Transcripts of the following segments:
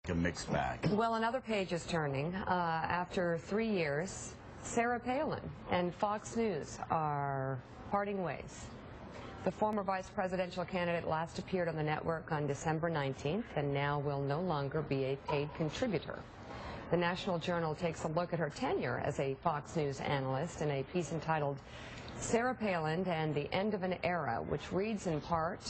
A mixed bag. Well, another page is turning. After 3 years, Sarah Palin and Fox News are parting ways. The former vice presidential candidate last appeared on the network on December 19th and now will no longer be a paid contributor. The National Journal takes a look at her tenure as a Fox News analyst in a piece entitled Sarah Palin and the End of an Era, which reads in part,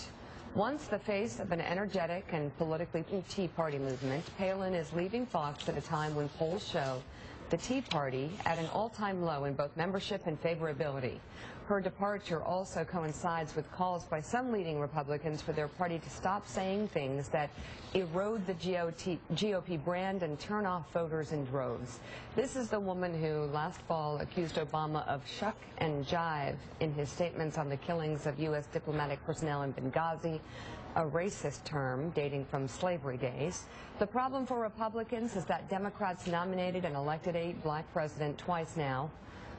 once the face of an energetic and politically Tea Party movement, Palin is leaving Fox at a time when polls show the Tea Party at an all-time low in both membership and favorability. Her departure also coincides with calls by some leading Republicans for their party to stop saying things that erode the GOP brand and turn off voters in droves. This is the woman who last fall accused Obama of shuck and jive in his statements on the killings of U.S. diplomatic personnel in Benghazi, a racist term dating from slavery days. The problem for Republicans is that Democrats nominated and elected a black president twice now.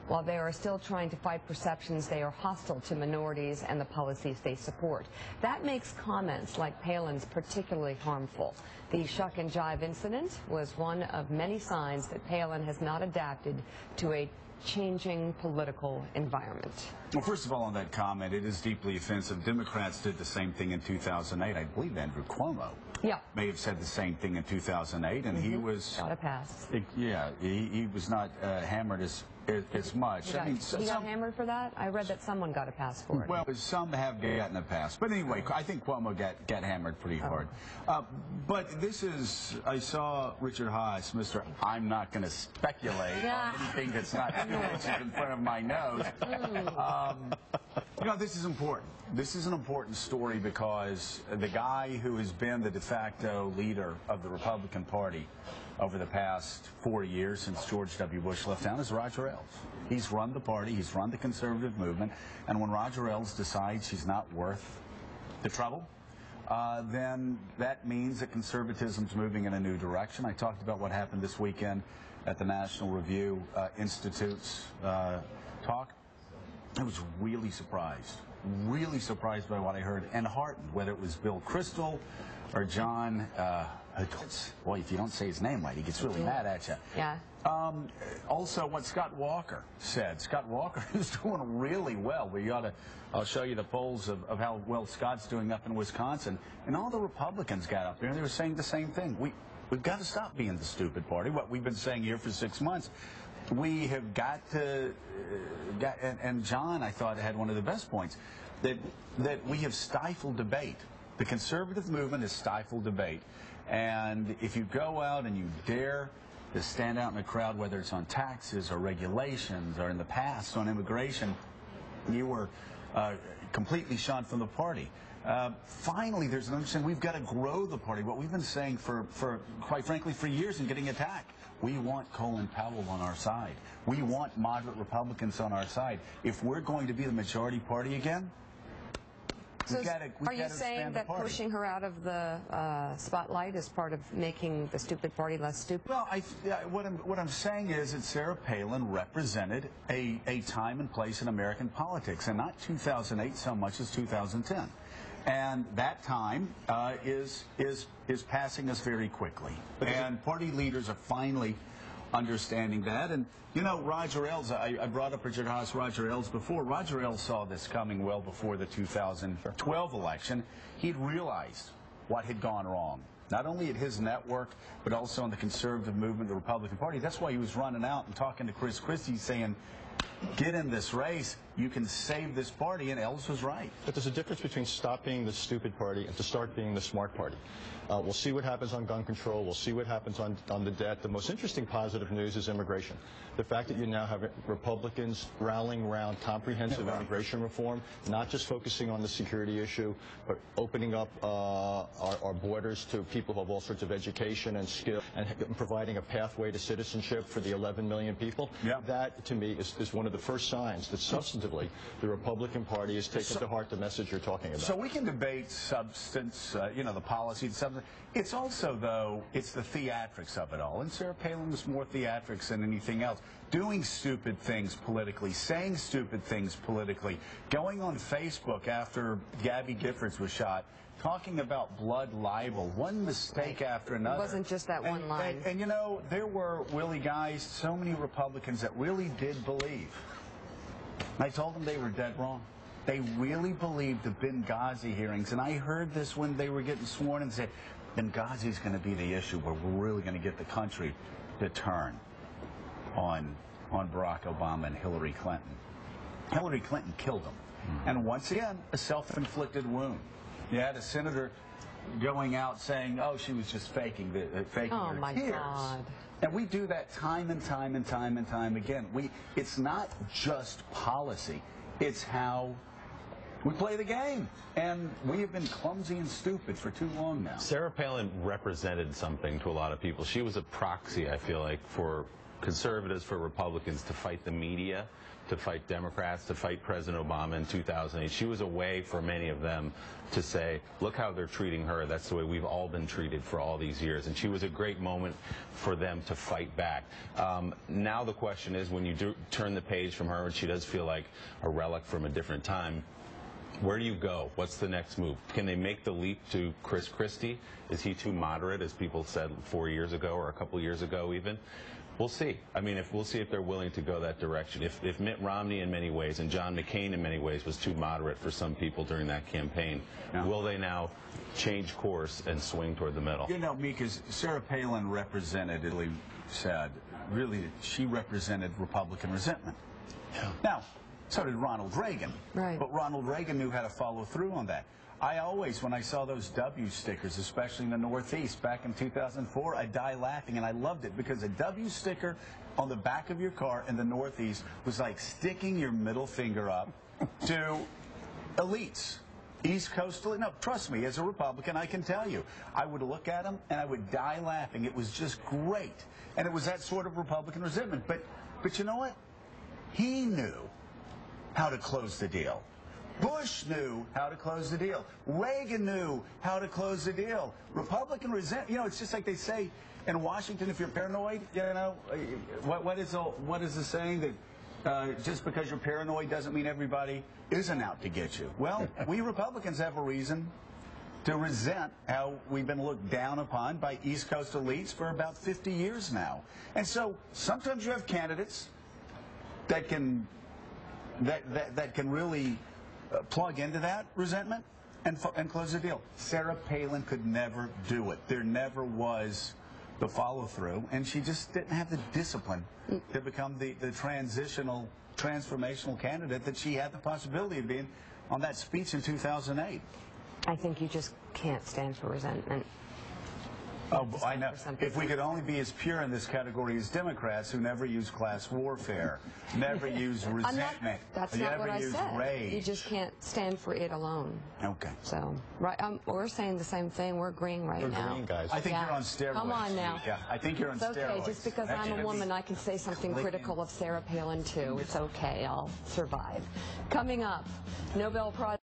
While they are still trying to fight perceptions, they are hostile to minorities and the policies they support. That makes comments like Palin's particularly harmful. The shuck and jive incident was one of many signs that Palin has not adapted to a changing political environment. Well, first of all, on that comment, it is deeply offensive. Democrats did the same thing in 2008. I believe Andrew Cuomo may have said the same thing in 2008, and he was got a pass. Yeah, he was not hammered as much. He got hammered for that? I read that someone got a pass for it. Well, some have gotten a pass. But anyway, I think Cuomo got hammered pretty hard. But this is, I saw Richard Haas, Mr. I'm not going to speculate on anything that's not in front of my nose. You know, this is important. This is an important story because the guy who has been the de facto leader of the Republican Party over the past 4 years since George W. Bush left town is Roger Ailes. He's run the party, he's run the conservative movement, and when Roger Ailes decides he's not worth the trouble, then that means that conservatism's moving in a new direction. I talked about what happened this weekend at the National Review Institute's talk. I was really surprised by what I heard, and heartened, whether it was Bill Kristol or John, boy, if you don't say his name right, he gets really mad at you. Yeah. Also, what Scott Walker said. Scott Walker is doing really well. I'll show you the polls of how well Scott's doing up in Wisconsin. And all the Republicans got up there, and they were saying the same thing. We've got to stop being the stupid party. What we've been saying here for 6 months. We have got to, and John, I thought, had one of the best points, that we have stifled debate. The conservative movement has stifled debate. And if you go out and you dare to stand out in a crowd, whether it's on taxes or regulations or in the past on immigration, you were completely shunned from the party. Finally, there's an understanding we've got to grow the party. What we've been saying for quite frankly, for years and getting attacked. We want Colin Powell on our side. We want moderate Republicans on our side. If we're going to be the majority party again, are you saying that pushing her out of the spotlight is part of making the stupid party less stupid? Well, what I'm saying is that Sarah Palin represented a time and place in American politics, and not 2008 so much as 2010. And that time is passing us very quickly. And party leaders are finally understanding that. And, you know, Roger Ailes, I brought up Richard Haas, Roger Ailes before. Roger Ailes saw this coming well before the 2012 election. He'd realized what had gone wrong, not only at his network, but also in the conservative movement, the Republican Party. That's why he was running out and talking to Chris Christie, saying, get in this race, you can save this party, and Ailes was right. But there's a difference between stop being the stupid party and to start being the smart party. We'll see what happens on gun control. We'll see what happens on the debt. The most interesting positive news is immigration. The fact that you now have Republicans rallying around comprehensive immigration reform, not just focusing on the security issue, but opening up our borders to people who have all sorts of education and skill, and providing a pathway to citizenship for the 11 million people. That, to me, is one of the first signs that substantive substantively, the Republican Party has taken to heart the message you're talking about. So we can debate substance, the policy, the substance. It's also, though, it's the theatrics of it all. And Sarah Palin was more theatrics than anything else. Doing stupid things politically, saying stupid things politically, going on Facebook after Gabby Giffords was shot, talking about blood libel, one mistake after another. It wasn't just that one line. And you know, there were, Willie, guys, so many Republicans that really did believe. I told them they were dead wrong. They really believed the Benghazi hearings, and I heard this when they were getting sworn and said, Benghazi's going to be the issue where we're really going to get the country to turn on Barack Obama and Hillary Clinton. Hillary Clinton killed him. And once again, a self-inflicted wound. You had a senator going out saying, oh, she was just faking her tears. Oh, my God. And we do that time and time and time and time again. It's not just policy. It's how we play the game. And we have been clumsy and stupid for too long now. Sarah Palin represented something to a lot of people. She was a proxy, I feel like, for conservatives, for Republicans to fight the media, to fight Democrats, to fight President Obama in 2008. She was a way for many of them to say, look how they're treating her. That's the way we've all been treated for all these years. And she was a great moment for them to fight back. Now the question is, when you turn the page from her, and she does feel like a relic from a different time, where do you go? What's the next move? Can they make the leap to Chris Christie? Is he too moderate, as people said 4 years ago or a couple years ago even? We'll see. I mean, we'll see if they're willing to go that direction. If Mitt Romney in many ways and John McCain in many ways was too moderate for some people during that campaign, will they now change course and swing toward the middle? You know, Mika, Sarah Palin represented, Italy said, really, she represented Republican resentment. Yeah. Now, so did Ronald Reagan. Right. But Ronald Reagan knew how to follow through on that. I always, when I saw those W stickers, especially in the Northeast back in 2004, I'd die laughing, and I loved it because a W sticker on the back of your car in the Northeast was like sticking your middle finger up to elites. East Coast, no, trust me, as a Republican, I can tell you, I would look at them and I would die laughing. It was just great. And it was that sort of Republican resentment. But you know what? He knew how to close the deal. Bush knew how to close the deal. Reagan knew how to close the deal. Republican resentment, you know, it's just like they say in Washington, if you're paranoid, you know, what is the saying that just because you're paranoid doesn't mean everybody isn't out to get you? Well, we Republicans have a reason to resent how we've been looked down upon by East Coast elites for about 50 years now. And so sometimes you have candidates that can really plug into that resentment and close the deal. Sarah Palin could never do it. There never was the follow-through, and she just didn't have the discipline to become the transformational candidate that she had the possibility of being on that speech in 2008. I think you just can't stand for resentment. Oh, I know. If we could only be as pure in this category as Democrats who never use class warfare, never use resentment, that's not what I said. Rage. You just can't stand for it alone. Okay. So, right, we're saying the same thing. We're agreeing right now. We're agreeing, guys. I think you're on steroids. Come on now. Yeah, I think you're on steroids. It's okay. Just because I'm a woman, I can say something critical of Sarah Palin, too. It's okay. I'll survive. Coming up, Nobel Prize.